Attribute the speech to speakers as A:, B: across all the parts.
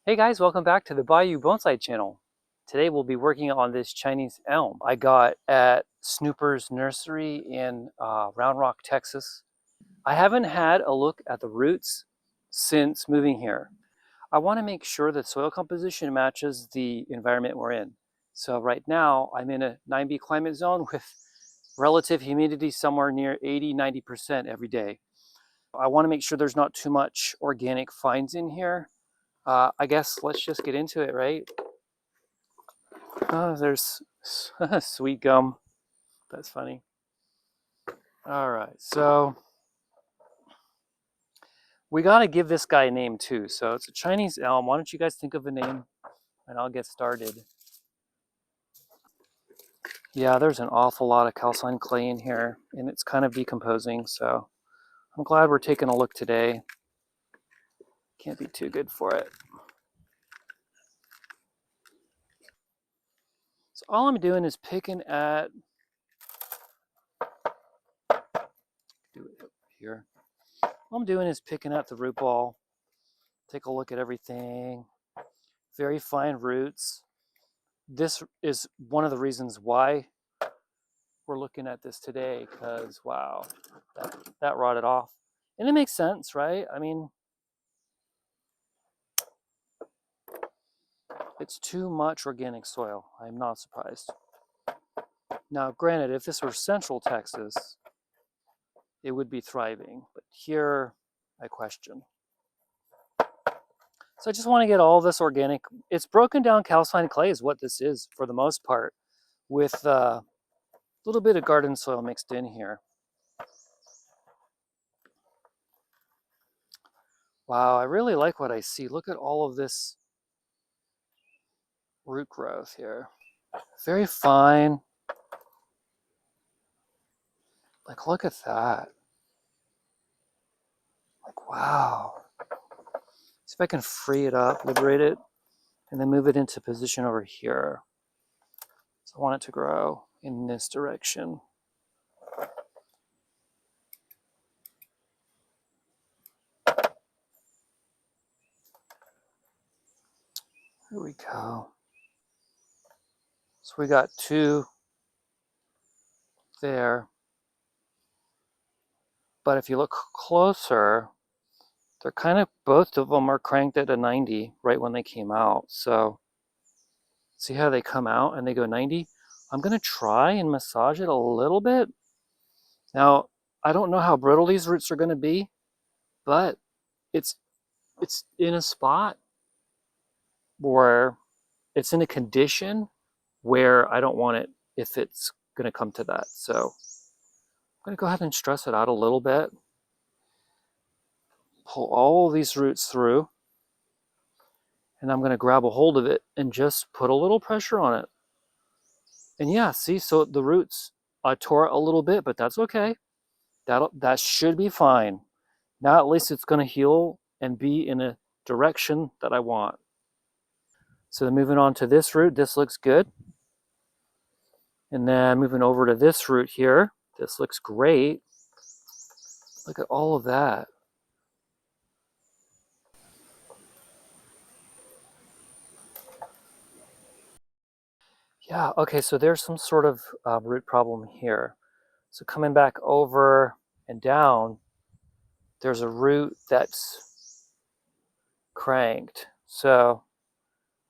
A: Hey guys, welcome back to the BayouBonsai channel. Today we'll be working on this Chinese elm I got at Snoopers Nursery in Round Rock, Texas. I haven't had a look at the roots since moving here. I want to make sure that soil composition matches the environment we're in. So right now I'm in a 9B climate zone with relative humidity somewhere near 80–90% every day. I want to make sure there's not too much organic fines in here. I guess let's just get into it, right? Oh, there's sweet gum. That's funny. All right, so we got to give this guy a name too. So it's a Chinese elm. Why don't you guys think of a name and I'll get started. Yeah, there's an awful lot of calcined clay in here and it's kind of decomposing. So I'm glad we're taking a look today. Can't be too good for it. So all I'm doing is picking at, do it up here. All I'm doing is picking at the root ball. Take a look at everything. Very fine roots. This is one of the reasons why we're looking at this today, because wow, that rotted off. And it makes sense, right? I mean, it's too much organic soil. I'm not surprised. Now, granted, if this were Central Texas, it would be thriving. But here, I question. So I just want to get all this organic. It's broken down calcined clay is what this is for the most part, with a little bit of garden soil mixed in here. Wow, I really like what I see. Look at all of this root growth here. Very fine. Like, look at that. Like, wow. See if I can free it up, liberate it, and then move it into position over here. So I want it to grow in this direction. Here we go. So we got two there. But if you look closer, they're kind of, both of them are cranked at a 90 right when they came out. So see how they come out and they go 90? I'm going to try and massage it a little bit. Now, I don't know how brittle these roots are going to be, but it's in a spot where it's in a condition where I don't want it if it's going to come to that. So I'm going to go ahead and stress it out a little bit. Pull all these roots through. And I'm going to grab a hold of it and just put a little pressure on it. And yeah, see, so the roots, I tore it a little bit, but that's okay. That should be fine. Now at least it's going to heal and be in a direction that I want. So then moving on to this root, this looks good. And then moving over to this root here, this looks great. Look at all of that. Yeah, okay, so there's some sort of root problem here. So coming back over and down, there's a root that's cranked. So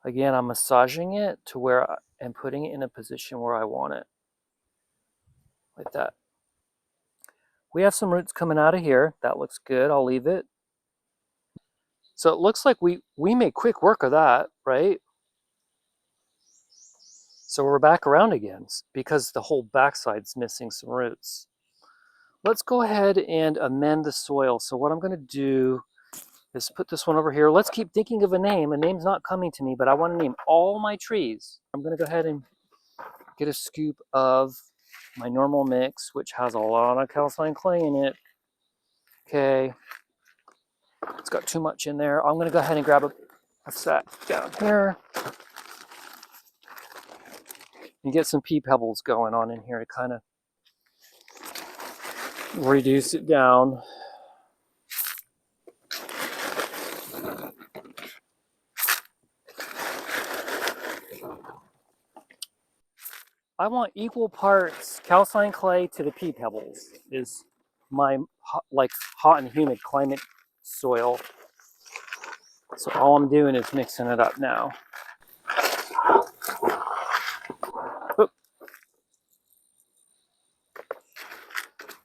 A: again, I'm massaging it to where and putting it in a position where I want it. Like that. We have some roots coming out of here. That looks good. I'll leave it. So it looks like we made quick work of that, right? So we're back around again because the whole backside's missing some roots. Let's go ahead and amend the soil. So what I'm going to do is put this one over here. Let's keep thinking of a name. A name's not coming to me, but I want to name all my trees. I'm going to go ahead and get a scoop of my normal mix, which has a lot of calcined clay in it. Okay, it's got too much in there. I'm going to go ahead and grab a set down here and get some pea pebbles going on in here to kind of reduce it down. I want equal parts calcine clay to the pea pebbles is my like hot and humid climate soil. So all I'm doing is mixing it up now. Oop.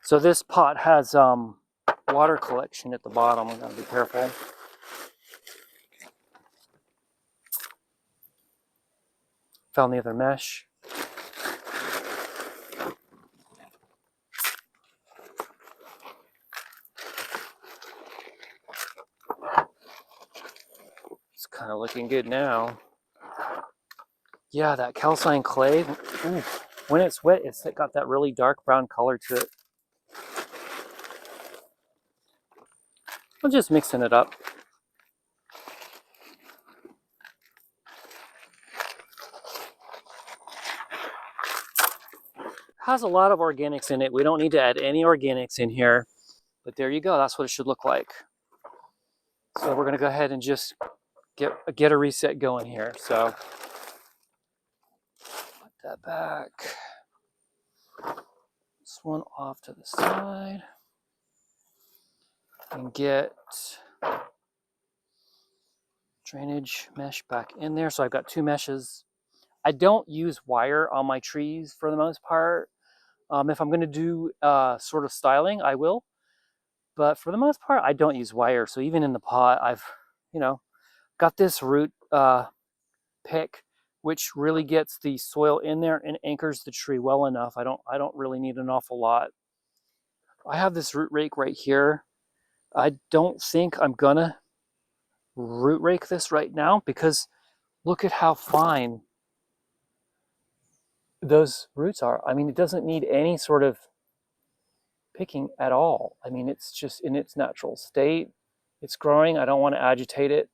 A: So this pot has water collection at the bottom. I gotta be careful. Found the other mesh. It's kind of looking good now. Yeah, that calcine clay, ooh, when it's wet, it's got that really dark brown color to it. I'm just mixing it up. Has a lot of organics in it. We don't need to add any organics in here, but there you go. That's what it should look like. So we're gonna go ahead and just get a reset going here. So put that back. This one off to the side. And get drainage mesh back in there. So I've got two meshes. I don't use wire on my trees for the most part. If I'm going to do sort of styling, I will. But for the most part, I don't use wire. So even in the pot, I've, got this root pick, which really gets the soil in there and anchors the tree well enough. I don't really need an awful lot. I have this root rake right here. I don't think I'm gonna root rake this right now because look at how fine those roots are. I mean, it doesn't need any sort of picking at all. I mean, it's just in its natural state. It's growing. I don't want to agitate it.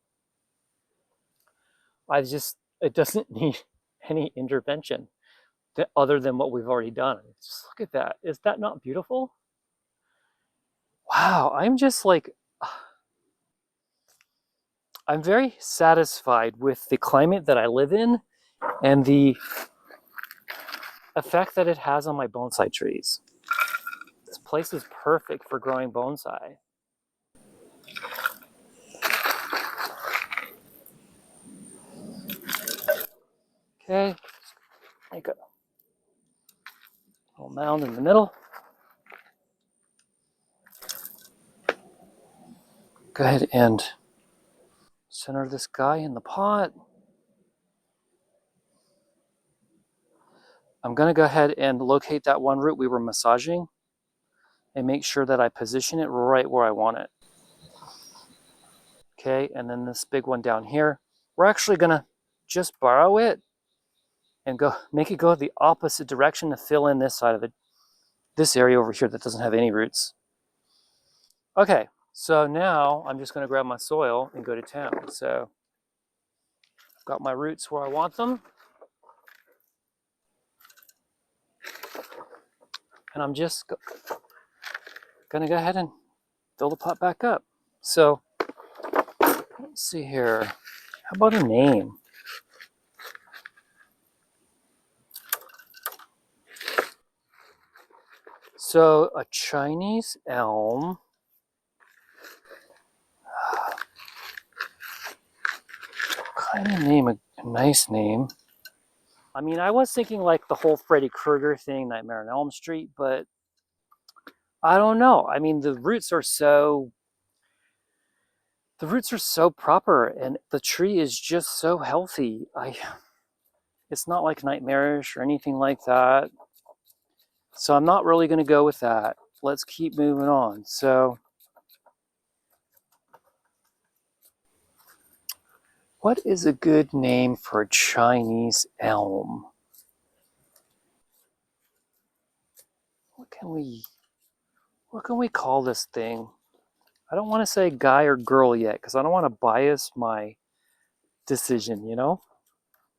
A: It doesn't need any intervention other than what we've already done. Just look at that. Is that not beautiful? Wow, I'm very satisfied with the climate that I live in and the effect that it has on my bonsai trees. This place is perfect for growing bonsai. Okay, make a little mound in the middle. Go ahead and center this guy in the pot. I'm going to go ahead and locate that one root we were massaging and make sure that I position it right where I want it. Okay, and then this big one down here, we're actually going to just borrow it and make it go the opposite direction to fill in this side of it, this area over here that doesn't have any roots. Okay, so now I'm just going to grab my soil and go to town. So I've got my roots where I want them. And I'm just going to go ahead and fill the pot back up. So let's see here. How about a name? So a Chinese elm. Kind of name a nice name. I mean, I was thinking like the whole Freddy Krueger thing, Nightmare on Elm Street, but I don't know. I mean, the roots are so proper and the tree is just so healthy. It's not like nightmarish or anything like that. So I'm not really going to go with that. Let's keep moving on. So what is a good name for a Chinese elm? What can we call this thing? I don't want to say guy or girl yet because I don't want to bias my decision,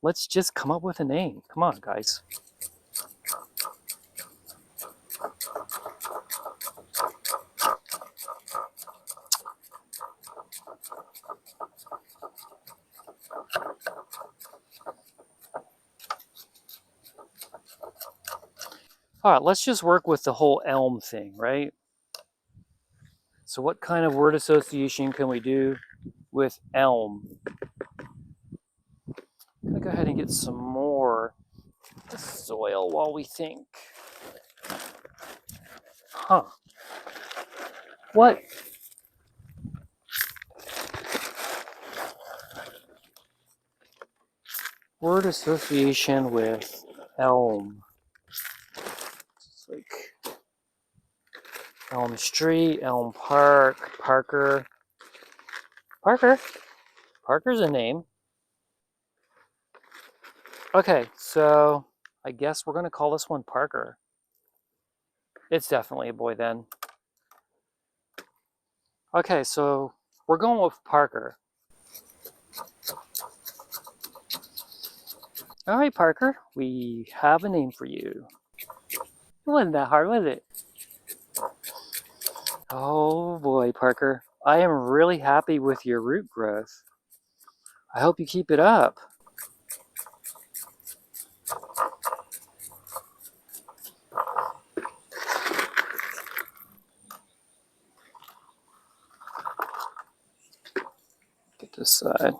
A: Let's just come up with a name. Come on, guys. All right, let's just work with the whole elm thing, right? So what kind of word association can we do with elm? I'm gonna go ahead and get some more soil while we think. Huh. What? Word association with elm. It's like Elm Street, Elm Park, Parker. Parker? Parker's a name. Okay, so I guess we're gonna call this one Parker. It's definitely a boy then. Okay, so we're going with Parker. All right, Parker, we have a name for you. It wasn't that hard, was it? Oh boy, Parker. I am really happy with your root growth. I hope you keep it up. Get this side.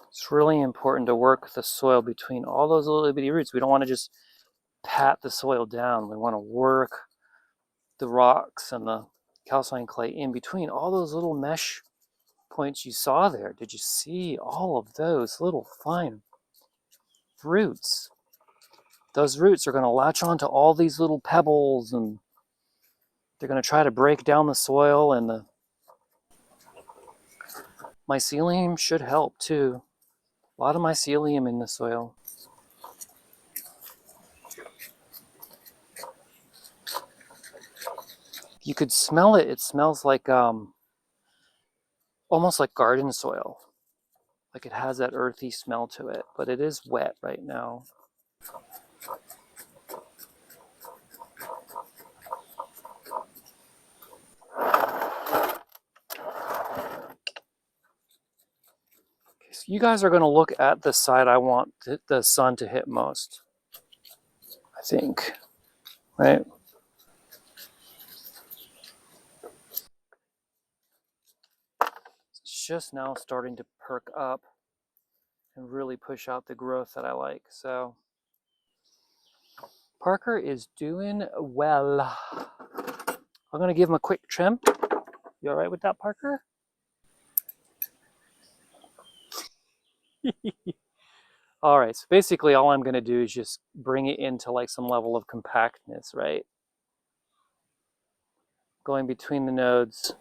A: It's really important to work the soil between all those little bitty roots. We don't want to just pat the soil down. We want to work the rocks and the calcine clay in between all those little mesh points you saw there. Did you see all of those little fine roots? Those roots are going to latch onto all these little pebbles and they're going to try to break down the soil, and the mycelium should help too. A lot of mycelium in the soil. You could smell it. It smells like almost like garden soil. Like it has that earthy smell to it, but it is wet right now. So you guys are going to look at the side I want the sun to hit most, I think, right? It's just now starting to perk up and really push out the growth that I like. So Parker is doing well. I'm going to give him a quick trim. You all right with that, Parker? All right, so basically all I'm going to do is just bring it into like some level of compactness, right? Going between the nodes.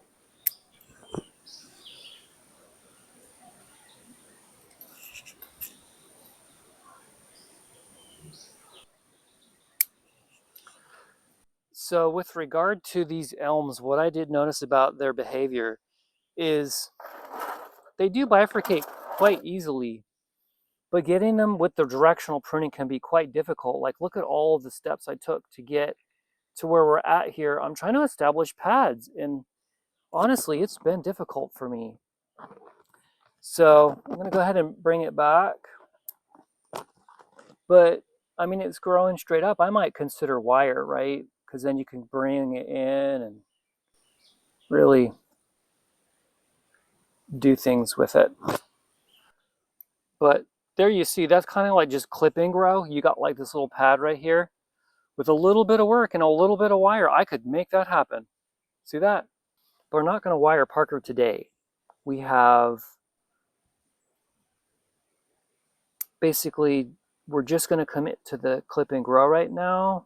A: So with regard to these elms, what I did notice about their behavior is they do bifurcate quite easily, but getting them with the directional pruning can be quite difficult. Like look at all of the steps I took to get to where we're at here. I'm trying to establish pads, and honestly, it's been difficult for me. So I'm gonna go ahead and bring it back. But I mean, it's growing straight up. I might consider wire, right? Because then you can bring it in and really do things with it. But there you see, that's kind of like just clip and grow. You got like this little pad right here. With a little bit of work and a little bit of wire, I could make that happen. See that? But we're not going to wire Parker today. We have basically, we're just going to commit to the clip and grow right now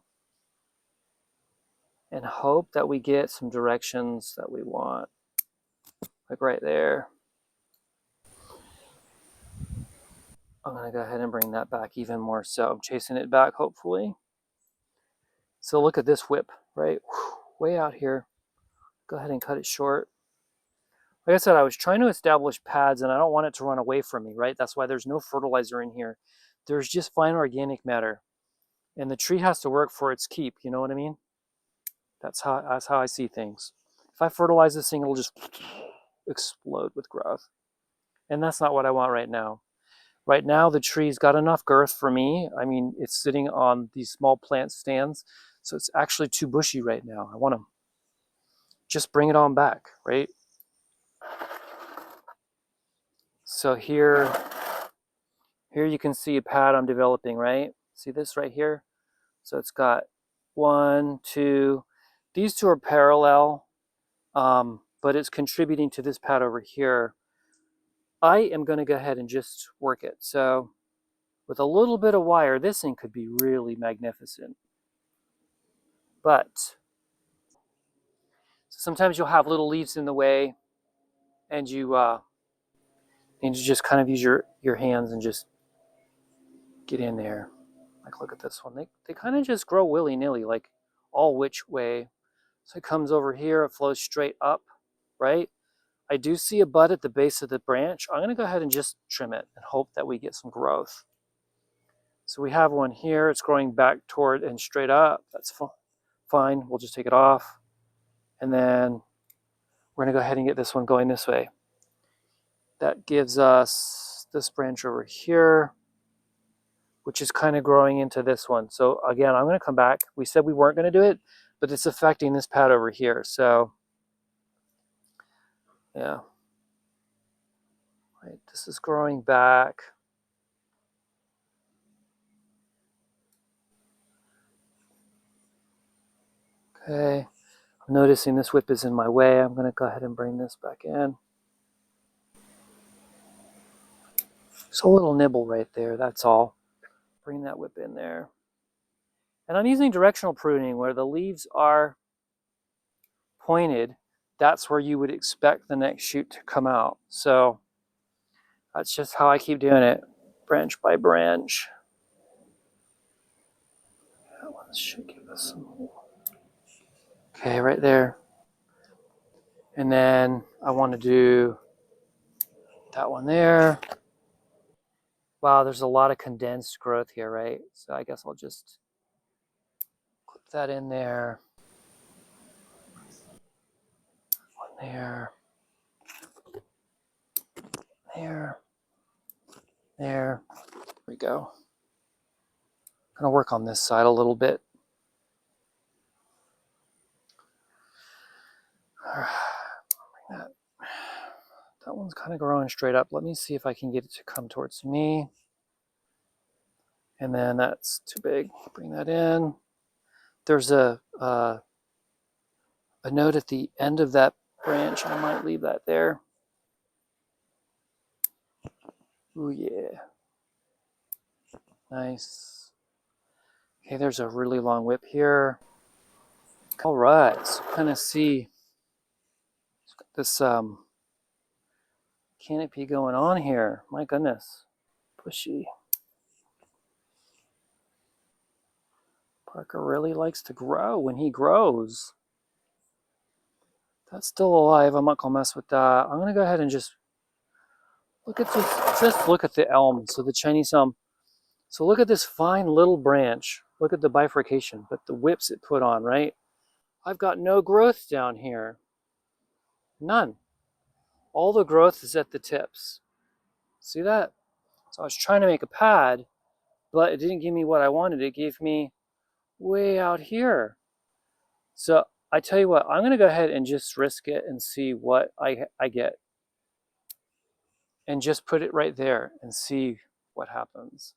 A: and hope that we get some directions that we want. Like right there. I'm going to go ahead and bring that back even more so. I'm chasing it back, hopefully. So look at this whip, right? Way out here. Go ahead and cut it short. Like I said, I was trying to establish pads and I don't want it to run away from me, right? That's why there's no fertilizer in here. There's just fine organic matter. And the tree has to work for its keep, you know what I mean? That's how I see things. If I fertilize this thing, it'll just explode with growth. And that's not what I want right now. Right now, the tree's got enough girth for me. I mean, it's sitting on these small plant stands, so it's actually too bushy right now. I want to just bring it on back, right? So here you can see a pad I'm developing, right? See this right here? So it's got 1, 2. These two are parallel, but it's contributing to this pad over here. I am going to go ahead and just work it. So with a little bit of wire, this thing could be really magnificent. But sometimes you'll have little leaves in the way, and you just kind of use your hands and just get in there. Like, look at this one. They kind of just grow willy-nilly, like all which way. So it comes over here, it flows straight up, right? I do see a bud at the base of the branch. I'm going to go ahead and just trim it and hope that we get some growth. So we have one here. It's growing back toward and straight up. That's fine. We'll just take it off. And then we're going to go ahead and get this one going this way. That gives us this branch over here, which is kind of growing into this one. So again, I'm going to come back. We said we weren't going to do it, but it's affecting this pad over here. So yeah, right, this is growing back. Okay, I'm noticing this whip is in my way. I'm going to go ahead and bring this back in. Just a little nibble right there, that's all. Bring that whip in there. And I'm using directional pruning where the leaves are pointed. That's where you would expect the next shoot to come out. So that's just how I keep doing it, branch by branch. That one should give us some more. Okay, right there. And then I want to do that one there. Wow, there's a lot of condensed growth here, right? So I guess I'll just clip that in there. One there. There. There. There we go. I'm going to work on this side a little bit. Bring that one's kind of growing straight up. Let me see if I can get it to come towards me. And then that's too big. Bring that in. There's a note at the end of that branch. I might leave that there. Ooh, yeah. Nice. Okay, there's a really long whip here. All right, so kind of see this canopy going on here. My goodness, pushy. Parker really likes to grow when he grows. That's still alive. I'm not gonna mess with that. I'm gonna go ahead and just look at this. Just look at the elm. So the Chinese elm. So look at this fine little branch. Look at the bifurcation, but the whips it put on, right? I've got no growth down here. None. All the growth is at the tips. See that? So I was trying to make a pad, but it didn't give me what I wanted. It gave me way out here. So I tell you what, I'm going to go ahead and just risk it and see what I get. And just put it right there and see what happens.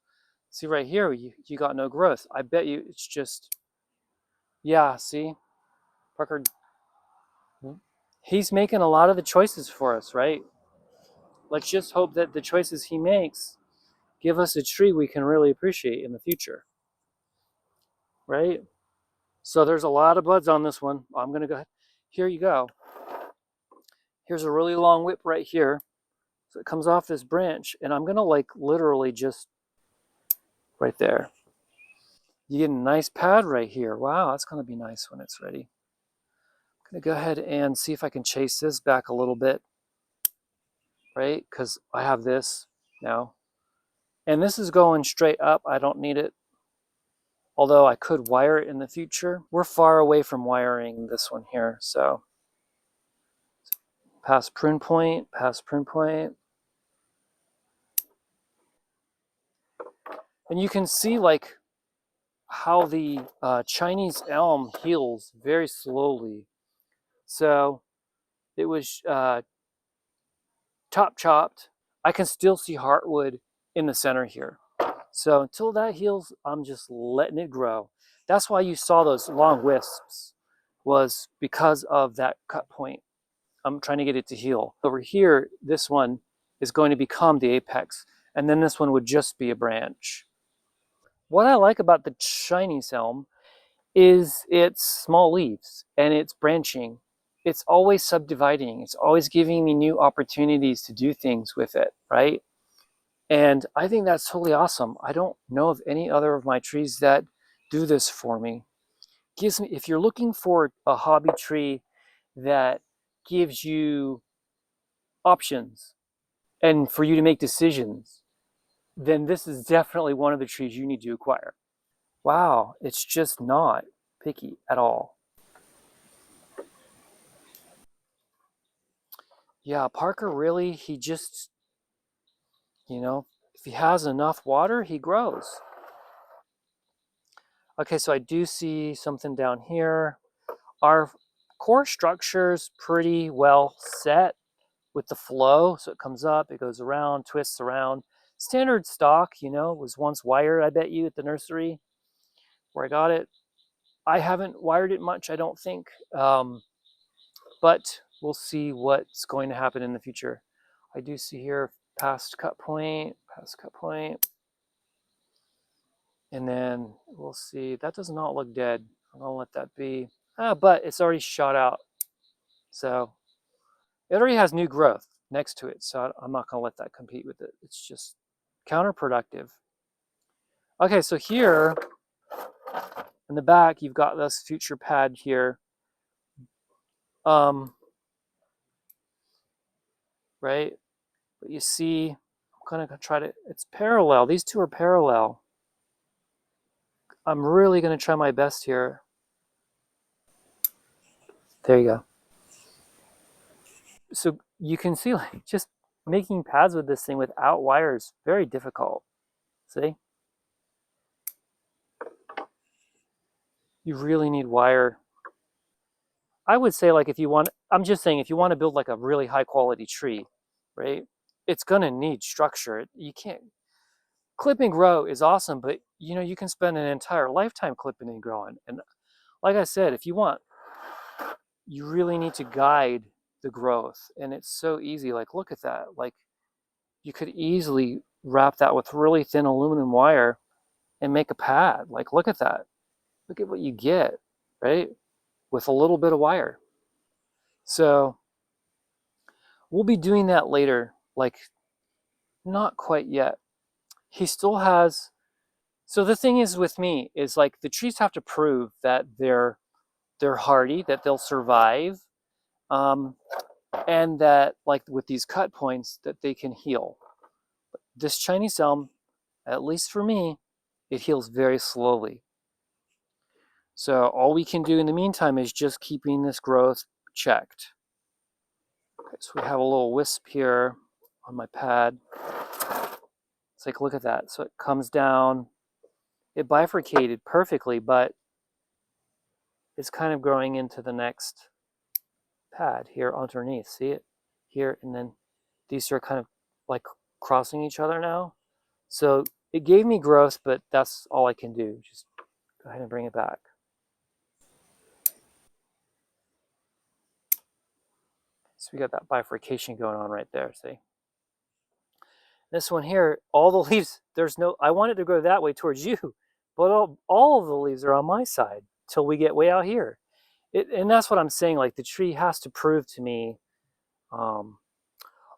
A: See right here, you got no growth. I bet you it's just, yeah, see? Parker, he's making a lot of the choices for us, right? Let's just hope that the choices he makes give us a tree we can really appreciate in the future, right? So there's a lot of buds on this one. I'm going to go ahead. Here you go. Here's a really long whip right here. So it comes off this branch, and I'm going to like literally just right there. You get a nice pad right here. Wow, that's going to be nice when it's ready. I'm going to go ahead and see if I can chase this back a little bit. right? Because I have this now. And this is going straight up. I don't need it. Although I could wire it in the future. We're far away from wiring this one here. So past prune point, past prune point. And you can see like how the Chinese elm heals very slowly. So it was top chopped. I can still see heartwood in the center here. So until that heals, I'm just letting it grow. That's why you saw those long wisps, was because of that cut point. I'm trying to get it to heal. Over here, this one is going to become the apex, and then this one would just be a branch. What I like about the Chinese elm is its small leaves and its branching. It's always subdividing. It's always giving me new opportunities to do things with it, right? And I think that's totally awesome. I don't know of any other of my trees that do this for me. Gives me, if you're looking for a hobby tree that gives you options and for you to make decisions, then this is definitely one of the trees you need to acquire. Wow, it's just not picky at all. Yeah, Parker really, he just, if he has enough water, he grows. Okay, so I do see something down here. Our core structure's pretty well set with the flow. So it comes up, it goes around, twists around. Standard stock, was once wired, I bet you, at the nursery where I got it. I haven't wired it much, I don't think. But we'll see what's going to happen in the future. I do see here past cut point, and then we'll see. That does not look dead. I'm gonna let that be. But it's already shot out. So it already has new growth next to it. So I'm not gonna let that compete with it. It's just counterproductive. Okay, so here in the back, you've got this future pad here. Right? But you see, I'm gonna try to, it's parallel. These two are parallel. I'm really gonna try my best here. There you go. So you can see like just making pads with this thing without wires, very difficult. See? You really need wire. I would say like if you want, I'm just saying if you want to build like a really high quality tree, right? It's gonna need structure. You can't, clip and grow is awesome, but you can spend an entire lifetime clipping and growing. And like I said, if you want, you really need to guide the growth. And it's so easy. Like, look at that. Like, you could easily wrap that with really thin aluminum wire and make a pad. Like, look at that. Look at what you get, right? With a little bit of wire. So we'll be doing that later. Like, not quite yet. He still has. So the thing is with me is like the trees have to prove that they're hardy, that they'll survive, and that like with these cut points that they can heal. This Chinese elm, at least for me, it heals very slowly. So all we can do in the meantime is just keeping this growth checked. Okay, so we have a little wisp here on my pad. Let's take a look at that. So it comes down, it bifurcated perfectly, but it's kind of growing into the next pad here underneath. See it here, and then these are kind of like crossing each other now. So it gave me growth, but that's all I can do. Just go ahead and bring it back. So we got that bifurcation going on right there, see? This one here, all the leaves, there's no, I wanted to go that way towards you, but all of the leaves are on my side till we get way out here. And that's what I'm saying, like the tree has to prove to me, or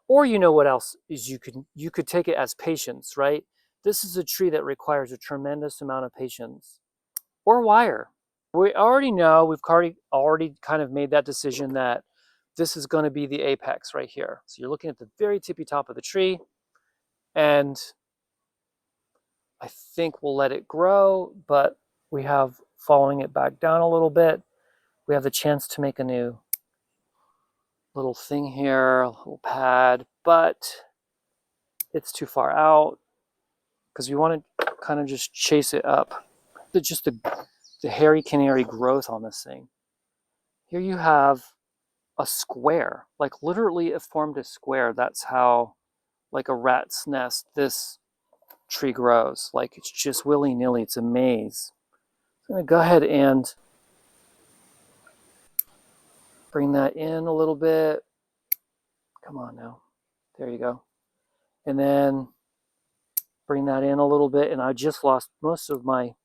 A: what else is you could take it as patience, right? This is a tree that requires a tremendous amount of patience. Or wire. We already know, we've already kind of made that decision that this is going to be the apex right here. So you're looking at the very tippy top of the tree, and I think we'll let it grow, but we have, following it back down a little bit, we have the chance to make a new little thing here, a little pad, but it's too far out because we want to kind of just chase it up. Just the hairy canary growth on this thing. Here you have a square, like literally it formed a square. That's how, like a rat's nest, this tree grows. Like it's just willy-nilly, it's a maze. I'm gonna go ahead and bring that in a little bit. Come on now, there you go. And then bring that in a little bit, and I just lost most of my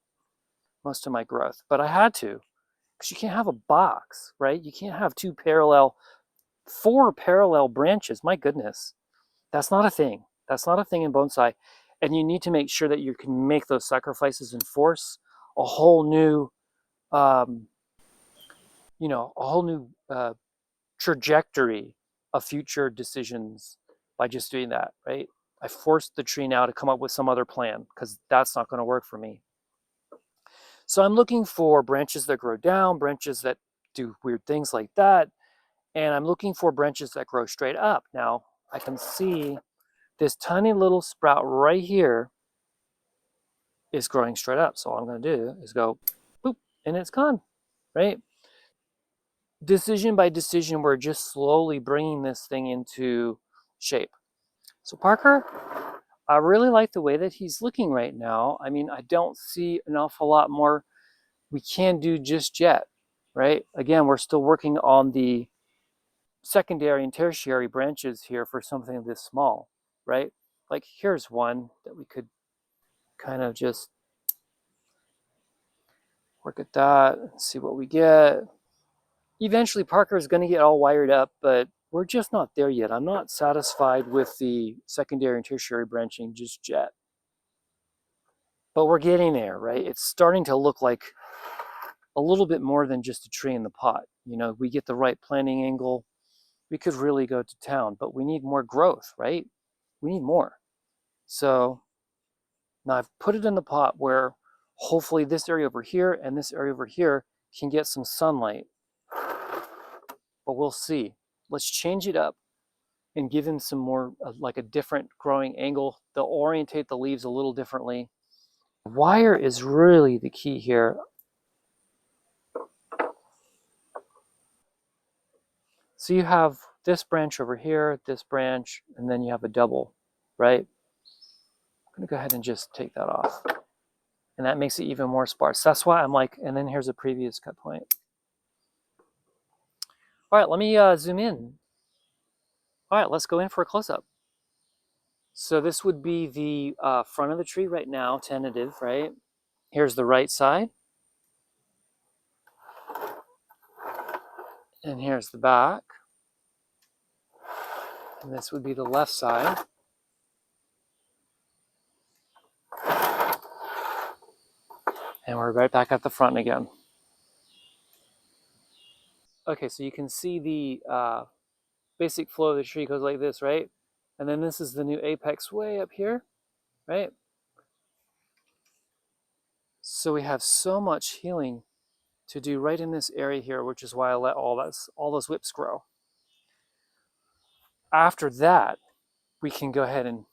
A: growth, but I had to, because you can't have a box, right? You can't have four parallel branches. My goodness, that's not a thing. That's not a thing in bonsai. And you need to make sure that you can make those sacrifices and force a whole new, a whole new trajectory of future decisions by just doing that, right? I forced the tree now to come up with some other plan because that's not going to work for me. So I'm looking for branches that grow down, branches that do weird things like that, and I'm looking for branches that grow straight up. Now, I can see this tiny little sprout right here is growing straight up. So all I'm going to do is go boop, and it's gone, right? Decision by decision, we're just slowly bringing this thing into shape. So Parker, I really like the way that he's looking right now. I mean, I don't see an awful lot more we can do just yet, right? Again, we're still working on the secondary and tertiary branches here for something this small, right? Like here's one that we could kind of just work at that and see what we get. Eventually Parker is going to get all wired up, but we're just not there yet. I'm not satisfied with the secondary and tertiary branching just yet. But we're getting there, right? It's starting to look like a little bit more than just a tree in the pot. You know, we get the right planting angle, we could really go to town, but we need more growth, right? We need more. So now I've put it in the pot where hopefully this area over here and this area over here can get some sunlight. But we'll see. Let's change it up and give him some more, like a different growing angle. They'll orientate the leaves a little differently. Wire is really the key here. So you have this branch over here, this branch, and then you have a double, right? I'm gonna go ahead and just take that off. And that makes it even more sparse. That's why I'm like, and then here's a previous cut point. All right, let me zoom in. All right, let's go in for a close-up. So this would be the front of the tree right now, tentative, right? Here's the right side. And here's the back. And this would be the left side. And we're right back at the front again. Okay, so you can see the basic flow of the tree goes like this, right? And then this is the new apex way up here, right? So we have so much healing to do right in this area here, which is why I let all those whips grow. After that, we can go ahead and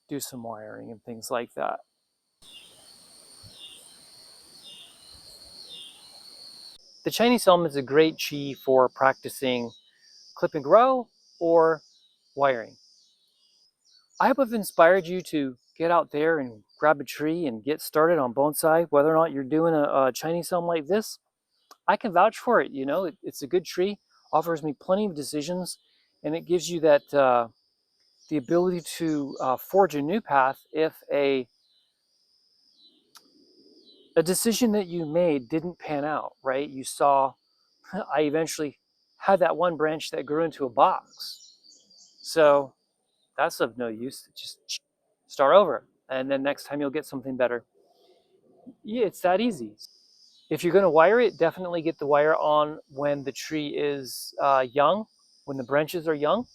A: do some wiring and things like that. The Chinese Elm is a great tree for practicing clip and grow or wiring. I hope I've inspired you to get out there and grab a tree and get started on bonsai. Whether or not you're doing a Chinese Elm like this, I can vouch for it. You know, it's a good tree, offers me plenty of decisions, and it gives you that the ability to forge a new path if a decision that you made didn't pan out, right? You saw, I eventually had that one branch that grew into a box. So that's of no use. Just start over. And then next time you'll get something better. Yeah, it's that easy. If you're going to wire it, definitely get the wire on when the tree is young. when the branches are young.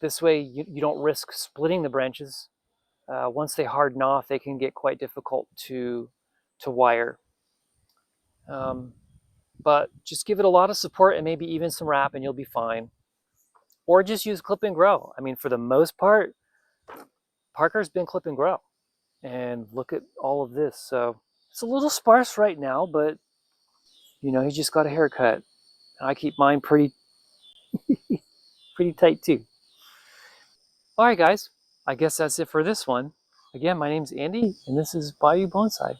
A: This way you don't risk splitting the branches. Once they harden off, they can get quite difficult to wire. Um, but just give it a lot of support and maybe even some wrap and you'll be fine. Or just use clip and grow. I mean, for the most part, Parker's been clip and grow. And look at all of this. So it's a little sparse right now, but you know, he just got a haircut. I keep mine pretty tight too. All right, guys. I guess that's it for this one. Again, my name's Andy, and this is Bayou Bonsai.